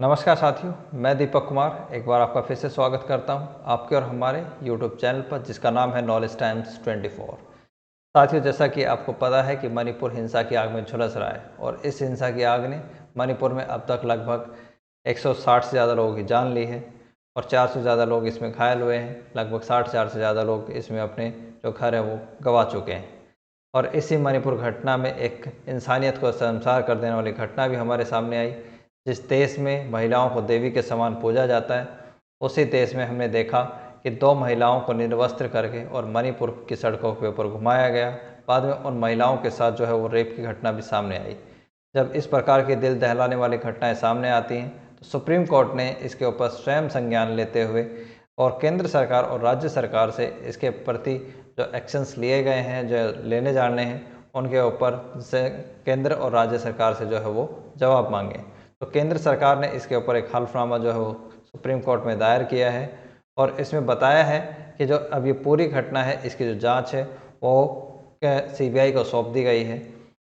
नमस्कार साथियों, मैं दीपक कुमार एक बार आपका फिर से स्वागत करता हूं आपके और हमारे YouTube चैनल पर जिसका नाम है नॉलेज टाइम्स 24। साथियों, जैसा कि आपको पता है कि मणिपुर हिंसा की आग में झुलस रहा है और इस हिंसा की आग ने मणिपुर में अब तक लगभग 160 से ज़्यादा लोगों की जान ली है और 400 से ज़्यादा लोग इसमें घायल हुए हैं। लगभग 60,000 से ज़्यादा लोग इसमें अपने जो घर है वो गंवा चुके हैं। और इसी मणिपुर घटना में एक इंसानियत को शर्मसार कर देने वाली घटना भी हमारे सामने आई। जिस देश में महिलाओं को देवी के समान पूजा जाता है, उसी देश में हमने देखा कि 2 महिलाओं को निर्वस्त्र करके और मणिपुर की सड़कों के ऊपर घुमाया गया। बाद में उन महिलाओं के साथ जो है वो रेप की घटना भी सामने आई। जब इस प्रकार की दिल दहलाने वाली घटनाएं सामने आती हैं तो सुप्रीम कोर्ट ने इसके ऊपर स्वयं संज्ञान लेते हुए और केंद्र सरकार और राज्य सरकार से इसके प्रति जो एक्शंस लिए गए हैं, जो लेने जाने हैं, उनके ऊपर से केंद्र और राज्य सरकार से जो है वो जवाब मांगे। तो केंद्र सरकार ने इसके ऊपर एक हल्फनामा जो है वो सुप्रीम कोर्ट में दायर किया है और इसमें बताया है कि जो अब ये पूरी घटना है इसकी जो जांच है वो सीबीआई को सौंप दी गई है।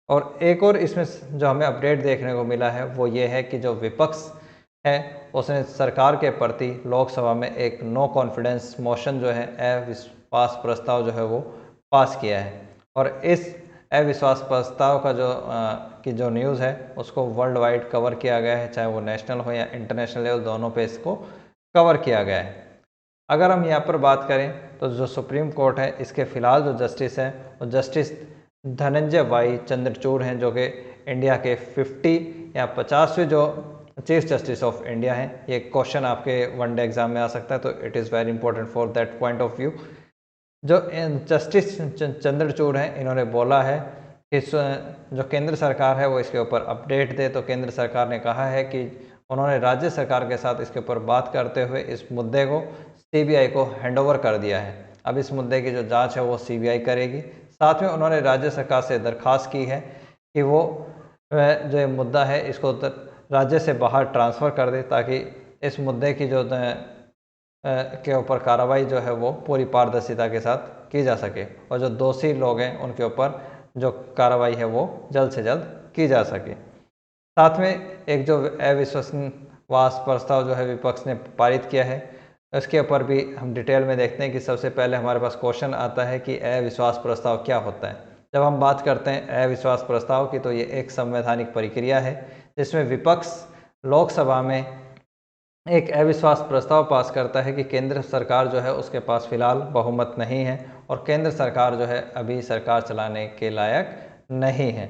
और एक और इसमें जो हमें अपडेट देखने को मिला है वो ये है कि जो विपक्ष है उसने सरकार के प्रति लोकसभा में एक नो कॉन्फिडेंस मोशन जो है अविश्वास प्रस्ताव जो है वो पास किया है। और इस अविश्वास प्रस्ताव का जो न्यूज़ है उसको वर्ल्ड वाइड कवर किया गया है, चाहे वो नेशनल हो या इंटरनेशनल लेवल, दोनों पे इसको कवर किया गया है। अगर हम यहाँ पर बात करें तो जो सुप्रीम कोर्ट है इसके फ़िलहाल जो जस्टिस हैं वो जस्टिस धनंजय वाई चंद्रचूड़ हैं, जो कि इंडिया के 50 या 50वें जो चीफ जस्टिस ऑफ इंडिया हैं। ये क्वेश्चन आपके वनडे एग्जाम में आ सकता है, तो it is very important for that point of view. जो जस्टिस चंद्रचूड़ हैं, इन्होंने बोला है कि जो केंद्र सरकार है वो इसके ऊपर अपडेट दे। तो केंद्र सरकार ने कहा है कि उन्होंने राज्य सरकार के साथ इसके ऊपर बात करते हुए इस मुद्दे को सीबीआई को हैंडओवर कर दिया है। अब इस मुद्दे की जो जांच है वो सीबीआई करेगी। साथ में उन्होंने राज्य सरकार से दरख्वास्त की है कि वो जो ये मुद्दा है इसको राज्य से बाहर ट्रांसफ़र कर दे, ताकि इस मुद्दे की जो के ऊपर कार्रवाई जो है वो पूरी पारदर्शिता के साथ की जा सके और जो दोषी लोग हैं उनके ऊपर जो कार्रवाई है वो जल्द से जल्द की जा सके। साथ में एक जो अविश्वास प्रस्ताव जो है विपक्ष ने पारित किया है, उसके ऊपर भी हम डिटेल में देखते हैं कि सबसे पहले हमारे पास क्वेश्चन आता है कि अविश्वास प्रस्ताव क्या होता है। जब हम बात करते हैं अविश्वास प्रस्ताव की तो ये एक संवैधानिक प्रक्रिया है जिसमें विपक्ष लोकसभा में एक अविश्वास प्रस्ताव पास करता है कि केंद्र सरकार जो है उसके पास फिलहाल बहुमत नहीं है और केंद्र सरकार जो है अभी सरकार चलाने के लायक नहीं है।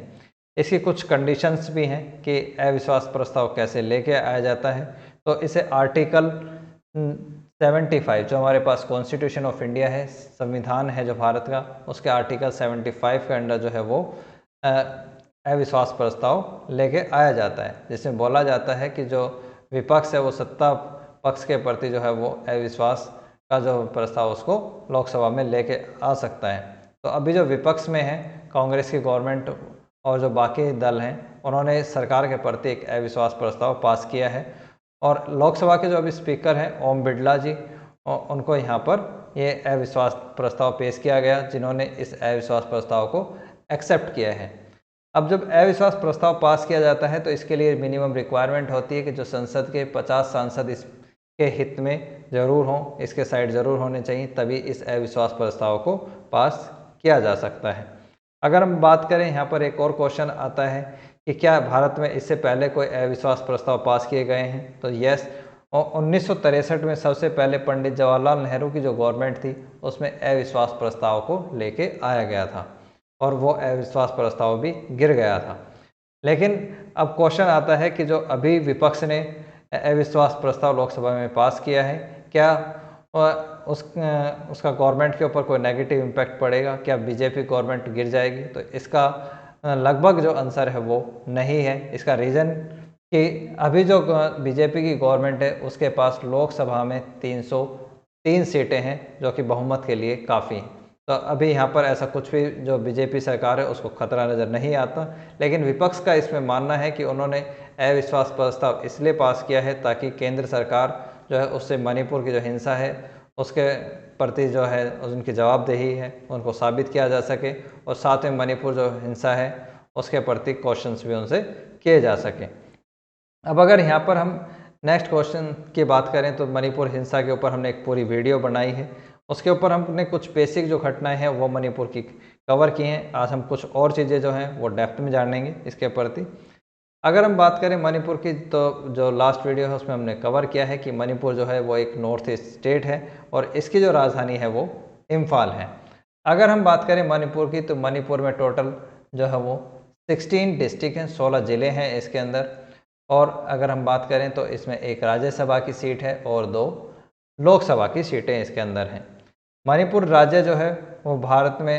इसकी कुछ कंडीशंस भी हैं कि अविश्वास प्रस्ताव कैसे लेके आया जाता है। तो इसे आर्टिकल 75 जो हमारे पास कॉन्स्टिट्यूशन ऑफ इंडिया है, संविधान है जो भारत का, उसके आर्टिकल 75 के अंडर जो है वो अविश्वास प्रस्ताव लेके आया जाता है, जिसमें बोला जाता है कि जो विपक्ष है वो सत्ता पक्ष के प्रति जो है वो अविश्वास का जो प्रस्ताव उसको लोकसभा में लेके आ सकता है। तो अभी जो विपक्ष में है कांग्रेस की गवर्नमेंट और जो बाकी दल हैं उन्होंने सरकार के प्रति एक अविश्वास प्रस्ताव पास किया है और लोकसभा के जो अभी स्पीकर हैं ओम बिरला जी, उनको यहाँ पर ये अविश्वास प्रस्ताव पेश किया गया, जिन्होंने इस अविश्वास प्रस्ताव को एक्सेप्ट किया है। अब जब अविश्वास प्रस्ताव पास किया जाता है तो इसके लिए मिनिमम रिक्वायरमेंट होती है कि जो संसद के 50 सांसद इसके हित में ज़रूर हों, इसके साइड ज़रूर होने चाहिए, तभी इस अविश्वास प्रस्ताव को पास किया जा सकता है। अगर हम बात करें, यहाँ पर एक और क्वेश्चन आता है कि क्या भारत में इससे पहले कोई अविश्वास प्रस्ताव पास किए गए हैं, तो यस, 1963 में सबसे पहले पंडित जवाहरलाल नेहरू की जो गवर्नमेंट थी उसमें अविश्वास प्रस्ताव को लेके आया गया था और वो अविश्वास प्रस्ताव भी गिर गया था। लेकिन अब क्वेश्चन आता है कि जो अभी विपक्ष ने अविश्वास प्रस्ताव लोकसभा में पास किया है, क्या उसका गवर्नमेंट के ऊपर कोई नेगेटिव इम्पैक्ट पड़ेगा, क्या बीजेपी गवर्नमेंट गिर जाएगी? तो इसका लगभग जो आंसर है वो नहीं है। इसका रीज़न कि अभी जो बीजेपी की गवर्नमेंट है उसके पास लोकसभा में 303 सीटें हैं, जो कि बहुमत के लिए काफ़ी हैं। तो अभी यहाँ पर ऐसा कुछ भी जो बीजेपी सरकार है उसको खतरा नज़र नहीं आता। लेकिन विपक्ष का इसमें मानना है कि उन्होंने अविश्वास प्रस्ताव इसलिए पास किया है ताकि केंद्र सरकार जो है उससे मणिपुर की जो हिंसा है उसके प्रति जो है उनकी जवाबदेही है उनको साबित किया जा सके और साथ में मणिपुर जो हिंसा है उसके प्रति क्वेश्चंस भी उनसे किए जा सकें। अब अगर यहाँ पर हम नेक्स्ट क्वेश्चन की बात करें तो मणिपुर हिंसा के ऊपर हमने एक पूरी वीडियो बनाई है, उसके ऊपर हमने कुछ बेसिक जो घटनाएं हैं वो मणिपुर की कवर की हैं। आज हम कुछ और चीज़ें जो हैं वो डेप्थ में जानेंगे इसके प्रति। अगर हम बात करें मणिपुर की, तो जो लास्ट वीडियो है उसमें हमने कवर किया है कि मणिपुर जो है वो एक नॉर्थ ईस्ट स्टेट है और इसकी जो राजधानी है वो इम्फाल है। अगर हम बात करें मणिपुर की, तो मणिपुर में टोटल जो है वो 16 डिस्ट्रिक्ट हैं, 16 ज़िले हैं इसके अंदर। और अगर हम बात करें तो इसमें एक राज्यसभा की सीट है और 2 लोकसभा की सीटें इसके अंदर हैं। मणिपुर राज्य जो है वो भारत में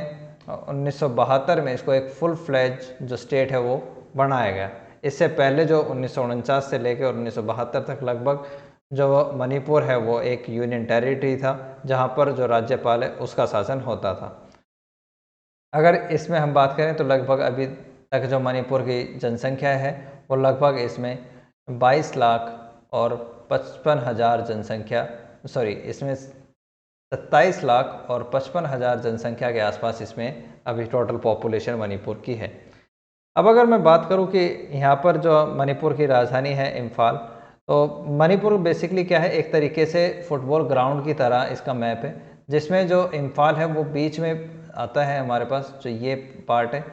1972 में इसको एक फुल फ्लैज जो स्टेट है वो बनाया गया। इससे पहले जो 1949 से लेकर 1972 तक लगभग जो मणिपुर है वो एक यूनियन टेरिटरी था, जहाँ पर जो राज्यपाल है उसका शासन होता था। अगर इसमें हम बात करें तो लगभग अभी तक जो मणिपुर की जनसंख्या है वो लगभग इसमें 22 लाख और 55,000 जनसंख्या, सॉरी इसमें 27 लाख और 55,000 जनसंख्या के आसपास इसमें अभी टोटल पॉपुलेशन मणिपुर की है। अब अगर मैं बात करूं कि यहाँ पर जो मणिपुर की राजधानी है इम्फाल, तो मणिपुर बेसिकली क्या है, एक तरीके से फुटबॉल ग्राउंड की तरह इसका मैप है, जिसमें जो इम्फाल है वो बीच में आता है हमारे पास, जो ये पार्ट है।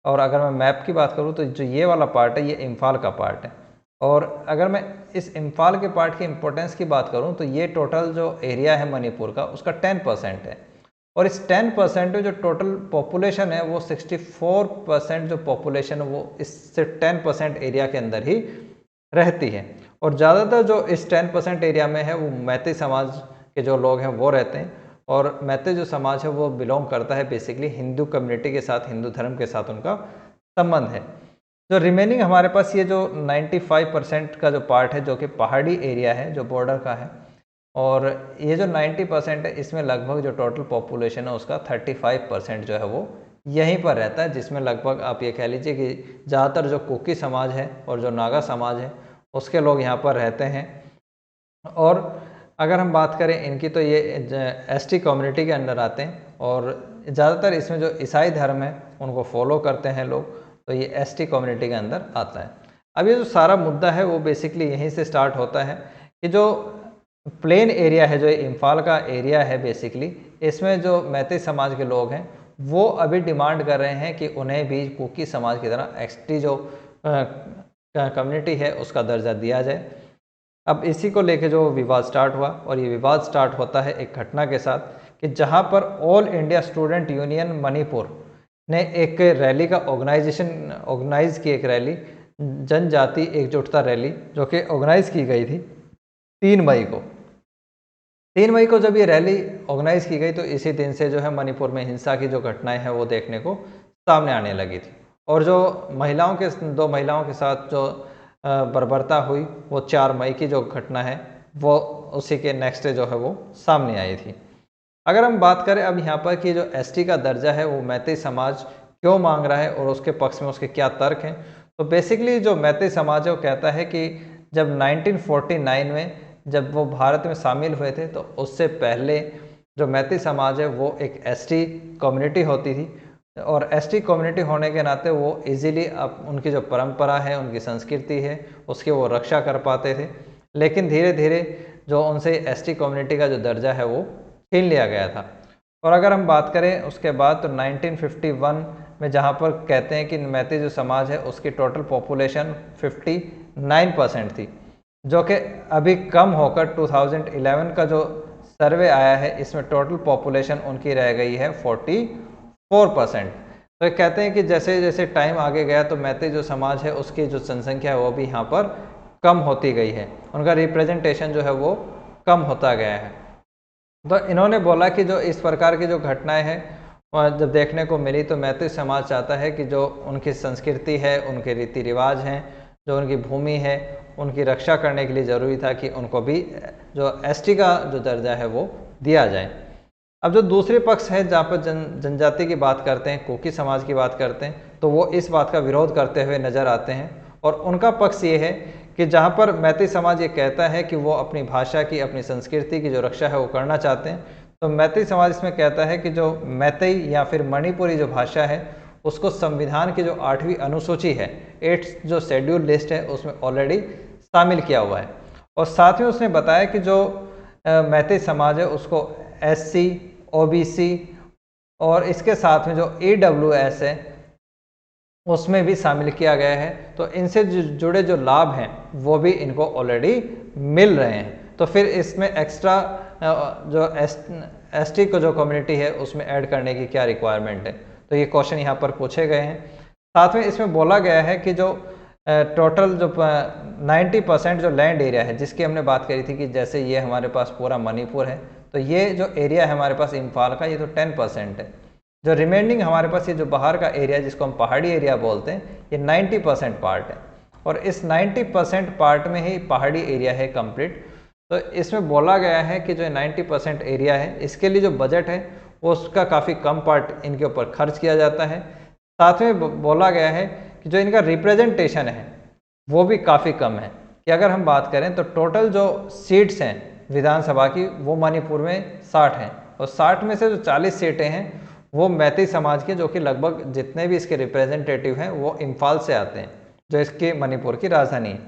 और अगर मैं मैप की बात करूँ तो जो ये वाला पार्ट है ये इम्फाल का पार्ट है। और अगर मैं इस इम्फाल के पार्ट की इम्पोर्टेंस की बात करूँ तो ये टोटल जो एरिया है मणिपुर का उसका 10% है। और इस 10% में जो टोटल पॉपुलेशन है वो 64% जो पॉपुलेशन है वो इससे 10% एरिया के अंदर ही रहती है। और ज़्यादातर जो इस 10% एरिया में है वो मैती समाज के जो लोग हैं वो रहते हैं। और मैती जो समाज है वो बिलोंग करता है बेसिकली हिंदू कम्युनिटी के साथ, हिंदू धर्म के साथ उनका संबंध है। जो रिमेनिंग हमारे पास ये जो 95% का जो पार्ट है जो कि पहाड़ी एरिया है, जो बॉर्डर का है, और ये जो 90% है इसमें लगभग जो टोटल पॉपुलेशन है उसका 35% जो है वो यहीं पर रहता है, जिसमें लगभग आप ये कह लीजिए कि ज़्यादातर जो कुकी समाज है और जो नागा समाज है उसके लोग यहाँ पर रहते हैं। और अगर हम बात करें इनकी, तो ये एसटी कम्युनिटी के अंडर आते हैं और ज़्यादातर इसमें जो ईसाई धर्म है उनको फॉलो करते हैं लोग, तो ये एसटी कम्युनिटी के अंदर आता है। अब ये जो सारा मुद्दा है वो बेसिकली यहीं से स्टार्ट होता है कि जो प्लेन एरिया है, जो इम्फाल का एरिया है बेसिकली, इसमें जो मैती समाज के लोग हैं वो अभी डिमांड कर रहे हैं कि उन्हें भी कुकी समाज की तरह एसटी जो कम्युनिटी है उसका दर्जा दिया जाए। अब इसी को लेके जो विवाद स्टार्ट हुआ, और ये विवाद स्टार्ट होता है एक घटना के साथ कि जहां पर all India student union Manipur ने एक रैली का ऑर्गेनाइज की, एक रैली, जनजाति एकजुटता रैली, जो कि ऑर्गेनाइज की गई थी 3 मई को। 3 मई को जब ये रैली ऑर्गेनाइज की गई तो इसी दिन से जो है मणिपुर में हिंसा की जो घटनाएं हैं वो देखने को सामने आने लगी थी। और जो महिलाओं के 2 महिलाओं के साथ जो बर्बरता हुई वो 4 मई की जो घटना है वो उसी के नेक्स्ट डे जो है वो सामने आई थी। अगर हम बात करें अब यहाँ पर कि जो एसटी का दर्जा है वो मैती समाज क्यों मांग रहा है और उसके पक्ष में उसके क्या तर्क हैं, तो बेसिकली जो मैती समाज है वो कहता है कि जब 1949 में जब वो भारत में शामिल हुए थे तो उससे पहले जो मैती समाज है वो एक एसटी कम्युनिटी होती थी, और एसटी कम्युनिटी होने के नाते वो इजीली अब उनकी जो परंपरा है, उनकी संस्कृति है, उसकी वो रक्षा कर पाते थे। लेकिन धीरे धीरे जो उनसे एसटी कम्युनिटी का जो दर्जा है वो छीन लिया गया था। और अगर हम बात करें उसके बाद तो 1951 में जहाँ पर कहते हैं कि मैती जो समाज है उसकी टोटल पॉपुलेशन 59% थी, जो कि अभी कम होकर 2011 का जो सर्वे आया है इसमें टोटल पॉपुलेशन उनकी रह गई है 44%। तो कहते हैं कि जैसे जैसे टाइम आगे गया तो मैती जो समाज है उसकी जो जनसंख्या है वो भी यहाँ पर कम होती गई है, उनका रिप्रेजेंटेशन जो है वो कम होता गया है। तो इन्होंने बोला कि जो इस प्रकार की जो घटनाएं हैं जब देखने को मिली तो मैती समाज चाहता है कि जो उनकी संस्कृति है, उनके रीति रिवाज हैं, जो उनकी भूमि है, उनकी रक्षा करने के लिए ज़रूरी था कि उनको भी जो एसटी का जो दर्जा है वो दिया जाए। अब जो दूसरे पक्ष है जहाँ पर जनजाति की बात करते हैं, कुकी समाज की बात करते हैं, तो वो इस बात का विरोध करते हुए नज़र आते हैं। और उनका पक्ष ये है कि जहाँ पर मैती समाज ये कहता है कि वो अपनी भाषा की, अपनी संस्कृति की जो रक्षा है वो करना चाहते हैं, तो मैती समाज इसमें कहता है कि जो मैती या फिर मणिपुरी जो भाषा है उसको संविधान की जो 8वीं अनुसूची है, 8th जो शेड्यूल लिस्ट है उसमें ऑलरेडी शामिल किया हुआ है। और साथ में उसने बताया कि जो मैतेई समाज है उसको SC, OBC और इसके साथ में जो EWS है उसमें भी शामिल किया गया है। तो इनसे जुड़े जो लाभ हैं वो भी इनको ऑलरेडी मिल रहे हैं। तो फिर इसमें एक्स्ट्रा जो ST को जो कम्युनिटी है उसमें ऐड करने की क्या रिक्वायरमेंट है, तो ये क्वेश्चन यहाँ पर पूछे गए हैं। साथ में इसमें बोला गया है कि जो टोटल जो 90% जो लैंड एरिया है जिसकी हमने बात करी थी कि जैसे ये हमारे पास पूरा मणिपुर है, तो ये जो एरिया है हमारे पास इम्फाल का ये तो 10% है। जो रिमेनिंग हमारे पास ये जो बाहर का एरिया जिसको हम पहाड़ी एरिया बोलते हैं ये 90% पार्ट है और इस 90% पार्ट में ही पहाड़ी एरिया है कंप्लीट। तो इसमें बोला गया है कि जो 90% एरिया है इसके लिए जो बजट है वो उसका काफ़ी कम पार्ट इनके ऊपर खर्च किया जाता है। साथ में बोला गया है कि जो इनका रिप्रेजेंटेशन है वो भी काफ़ी कम है कि अगर हम बात करें तो टोटल जो सीट्स हैं विधानसभा की वो मणिपुर में 60 हैं और 60 में से जो 40 सीटें हैं वो मैतेई समाज के, जो कि लगभग जितने भी इसके रिप्रेजेंटेटिव हैं वो इम्फाल से आते हैं जो इसके मणिपुर की राजधानी है।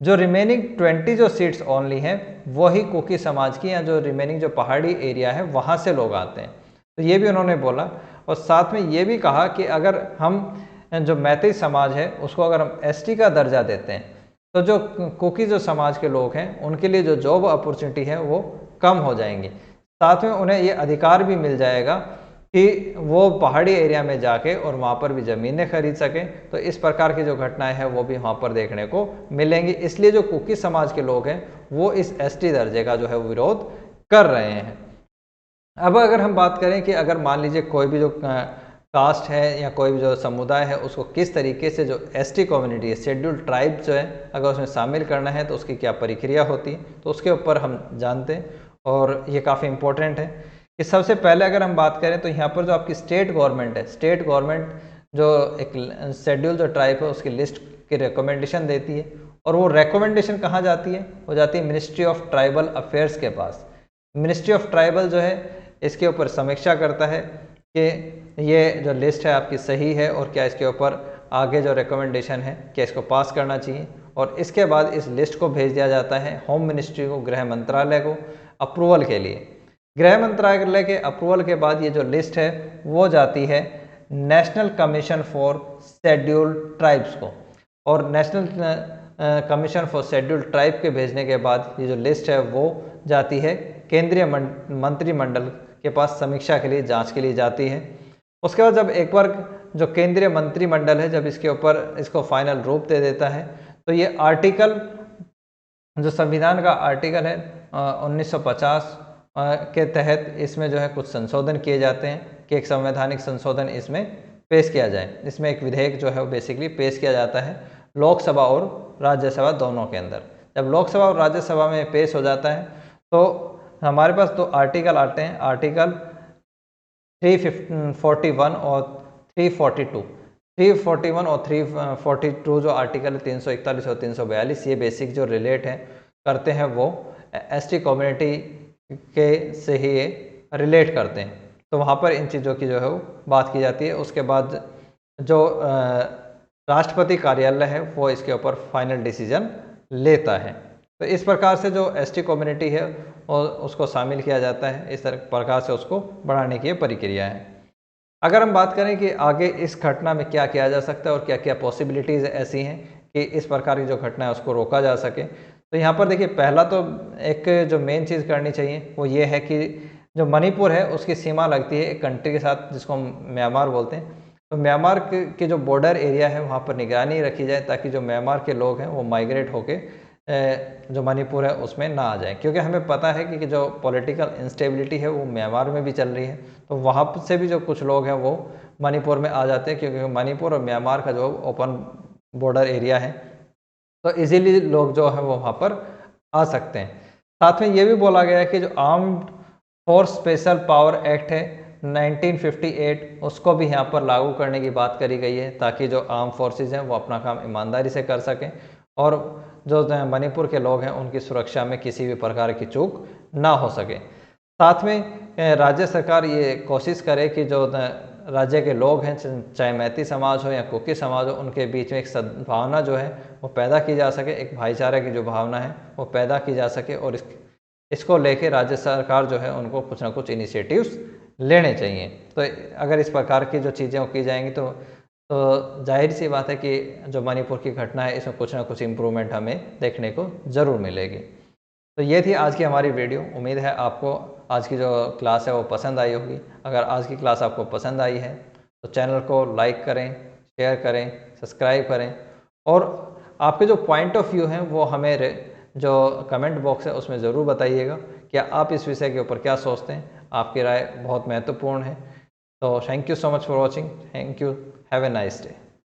जो रिमेनिंग 20 जो सीट्स ओनली हैं वही कुकी समाज की या जो रिमेनिंग जो पहाड़ी एरिया है वहाँ से लोग आते हैं। तो ये भी उन्होंने बोला और साथ में ये भी कहा कि अगर हम जो मैतेई समाज है उसको अगर हम ST का दर्जा देते हैं तो जो कुकी जो समाज के लोग हैं उनके लिए जो जॉब अपॉर्चुनिटी है वो कम हो जाएंगी। साथ में उन्हें ये अधिकार भी मिल जाएगा कि वो पहाड़ी एरिया में जाके और वहाँ पर भी ज़मीनें खरीद सकें। तो इस प्रकार की जो घटनाएं हैं वो भी वहाँ पर देखने को मिलेंगी। इसलिए जो कुकी समाज के लोग हैं वो इस ST दर्जे का जो है विरोध कर रहे हैं। अब अगर हम बात करें कि अगर मान लीजिए कोई भी जो कास्ट है या कोई भी जो समुदाय है उसको किस तरीके से जो ST कम्युनिटी है शेड्यूल्ड ट्राइब जो है अगर उसमें शामिल करना है तो उसकी क्या प्रक्रिया होती है, तो उसके ऊपर हम जानते हैं और ये काफ़ी इम्पोर्टेंट है कि सबसे पहले अगर हम बात करें तो यहाँ पर जो आपकी स्टेट गवर्नमेंट है, स्टेट गवर्नमेंट जो एक शेड्यूल जो ट्राइब है उसकी लिस्ट की रिकमेंडेशन देती है और वो रिकमेंडेशन कहाँ जाती है, वो जाती है मिनिस्ट्री ऑफ ट्राइबल अफेयर्स के पास। मिनिस्ट्री ऑफ ट्राइबल जो है इसके ऊपर समीक्षा करता है कि ये जो लिस्ट है आपकी सही है और क्या इसके ऊपर आगे जो रिकमेंडेशन है क्या इसको पास करना चाहिए। और इसके बाद इस लिस्ट को भेज दिया जाता है होम मिनिस्ट्री को, गृह मंत्रालय को अप्रूवल के लिए। गृह मंत्रालय के अप्रूवल के बाद ये जो लिस्ट है वो जाती है national commission for scheduled tribes को और national commission for scheduled tribe के भेजने के बाद ये जो लिस्ट है वो जाती है केंद्रीय मंत्रिमंडल के पास समीक्षा के लिए, जांच के लिए जाती है। उसके बाद जब एक बार जो केंद्रीय मंत्रिमंडल है जब इसके ऊपर इसको फाइनल रूप दे देता है तो ये आर्टिकल जो संविधान का आर्टिकल है 1950 के तहत इसमें जो है कुछ संशोधन किए जाते हैं कि एक संवैधानिक संशोधन इसमें पेश किया जाए। इसमें एक विधेयक जो है वो बेसिकली पेश किया जाता है लोकसभा और राज्यसभा दोनों के अंदर। जब लोकसभा और राज्यसभा में पेश हो जाता है तो हमारे पास दो आर्टिकल आते हैं, आर्टिकल 341 और 342। 341 और 342 जो आर्टिकल 341 और 342 ये बेसिक जो रिलेट है करते हैं वो ST कम्युनिटी के से ही ये रिलेट करते हैं। तो वहाँ पर इन चीज़ों की जो है वो बात की जाती है। उसके बाद जो राष्ट्रपति कार्यालय है वो इसके ऊपर फाइनल डिसीजन लेता है। तो इस प्रकार से जो ST कम्युनिटी है और उसको शामिल किया जाता है, इस प्रकार से उसको बढ़ाने की प्रक्रिया है। अगर हम बात करें कि आगे इस घटना में क्या किया जा सकता है और क्या क्या पॉसिबिलिटीज़ ऐसी हैं कि इस प्रकार की जो घटना है उसको रोका जा सके, तो यहाँ पर देखिए पहला तो एक जो मेन चीज़ करनी चाहिए वो ये है कि जो मणिपुर है उसकी सीमा लगती है एक कंट्री के साथ जिसको हम म्यांमार बोलते हैं। तो म्यांमार के जो बॉर्डर एरिया है वहाँ पर निगरानी रखी जाए ताकि जो म्यांमार के लोग हैं वो माइग्रेट होके जो मणिपुर है उसमें ना आ जाए, क्योंकि हमें पता है कि जो पॉलिटिकल इंस्टेबिलिटी है वो म्यांमार में भी चल रही है। तो वहाँ से भी जो कुछ लोग हैं वो मणिपुर में आ जाते हैं क्योंकि मणिपुर और म्यांमार का जो ओपन बॉर्डर एरिया है तो इजीली लोग जो है वो वहाँ पर आ सकते हैं। साथ में ये भी बोला गया है कि जो armed force special power act है 1958 उसको भी यहाँ पर लागू करने की बात करी गई है ताकि जो आर्म फोर्सेज हैं वो अपना काम ईमानदारी से कर सकें और जो मणिपुर के लोग हैं उनकी सुरक्षा में किसी भी प्रकार की चूक ना हो सके। साथ में राज्य सरकार ये कोशिश करे कि जो राज्य के लोग हैं, चाहे मैती समाज हो या कुकी समाज हो, उनके बीच में एक सद्भावना जो है वो पैदा की जा सके, एक भाईचारे की जो भावना है वो पैदा की जा सके। और इसको लेके राज्य सरकार जो है उनको कुछ ना कुछ इनिशिएटिव्स लेने चाहिए। तो अगर इस प्रकार की जो चीज़ें की जाएंगी तो जाहिर सी बात है कि जो मणिपुर की घटना है इसमें कुछ ना कुछ इम्प्रूवमेंट हमें देखने को ज़रूर मिलेगी। तो ये थी आज की हमारी वीडियो। उम्मीद है आपको आज की जो क्लास है वो पसंद आई होगी। अगर आज की क्लास आपको पसंद आई है तो चैनल को लाइक करें, शेयर करें, सब्सक्राइब करें और आपके जो पॉइंट ऑफ व्यू हैं वो हमें जो कमेंट बॉक्स है उसमें ज़रूर बताइएगा कि आप इस विषय के ऊपर क्या सोचते हैं। आपकी राय बहुत महत्वपूर्ण है। तो thank you so much for watching. Thank you. Have a nice day.